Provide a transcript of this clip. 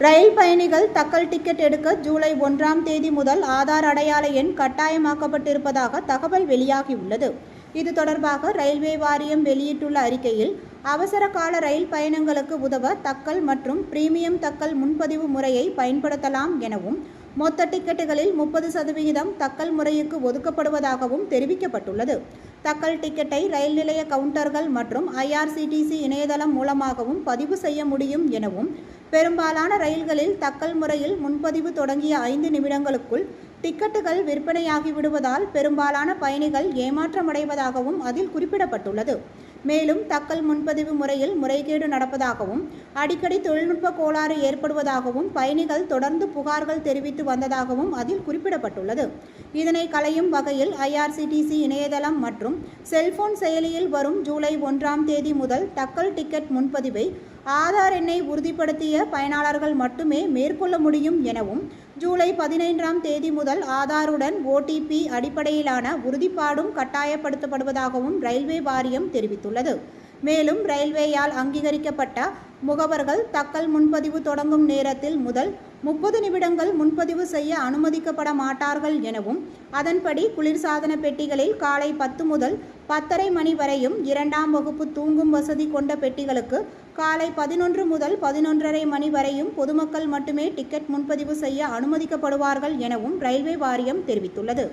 ரயில் பயணிகள் தக்கல் டிக்கெட் எடுக்க ஜூலை 1ஆம் தேதி முதல் ஆதார் அடையாள எண் கட்டாயமாக்கப்பட்டிருப்பதாக தகவல் வெளியாகியுள்ளது. இது தொடர்பாக ரயில்வே வாரியம் வெளியிட்டுள்ள அறிக்கையில், அவசர கால ரயில் பயணங்களுக்கு உதவ தக்கல் மற்றும் பிரீமியம் தக்கல் முன்பதிவு முறையை பயன்படுத்தலாம் எனவும், மொத்த டிக்கெட்டுகளில் 30% தக்கல் முறைக்கு ஒதுக்கப்படுவதாகவும் தெரிவிக்கப்பட்டுள்ளது. தக்கல் டிக்கெட்டை ரயில் நிலைய கவுண்டர்கள் மற்றும் IRCTC இணையதளம் மூலமாகவும் பதிவு செய்ய முடியும் எனவும், பெரும்பாலான ரயில்களில் தக்கல் முறையில் முன்பதிவு தொடங்கிய 5 நிமிடங்களுக்குள் டிக்கெட்டுகள் விற்பனையாகிவிடுவதால் பெரும்பாலான பயணிகள் ஏமாற்றமடைவதாகவும் அதில் குறிப்பிடப்பட்டுள்ளது. மேலும் தக்கல் முன்பதிவு முறையில் முறைகேடு நடப்பதாகவும், அடிக்கடி தொழில்நுட்ப கோளாறு ஏற்படுவதாகவும் பயணிகள் தொடர்ந்து புகார்கள் தெரிவித்து வந்ததாகவும் அதில் குறிப்பிடப்பட்டுள்ளது. இதனை களையும் வகையில் IRCTC இணையதளம் மற்றும் செல்போன் செயலியில் வரும் ஜூலை 1ஆம் தேதி முதல் தக்கல் டிக்கெட் முன்பதிவை ஆதார் எண்ணை உறுதிப்படுத்திய பயனாளர்கள் மட்டுமே மேற்கொள்ள முடியும் எனவும், ஜூலை 15ஆம் தேதி முதல் ஆதாருடன் OTP அடிப்படையிலான உறுதிப்பாடும் கட்டாயப்படுத்தப்படுவதாகவும் ரயில்வே வாரியம் தெரிவித்துள்ளது. மேலும் ரயில்வேயால் அங்கீகரிக்கப்பட்ட முகவர்கள் தக்கல் முன்பதிவு தொடங்கும் நேரத்தில் முதல் 30 நிமிடங்கள் முன்பதிவு செய்ய அனுமதிக்கப்பட மாட்டார்கள் எனவும், அதன்படி குளிர்சாதன பெட்டிகளில் காலை 10 முதல் 10:30 மணி வரையும், 2ஆம் வகுப்பு தூங்கும் வசதி கொண்ட பெட்டிகளுக்கு காலை 11 முதல் 11:30 மணி வரையும் பொதுமக்கள் மட்டுமே டிக்கெட் முன்பதிவு செய்ய அனுமதிக்கப்படுவார்கள் எனவும் ரயில்வே வாரியம் தெரிவித்துள்ளது.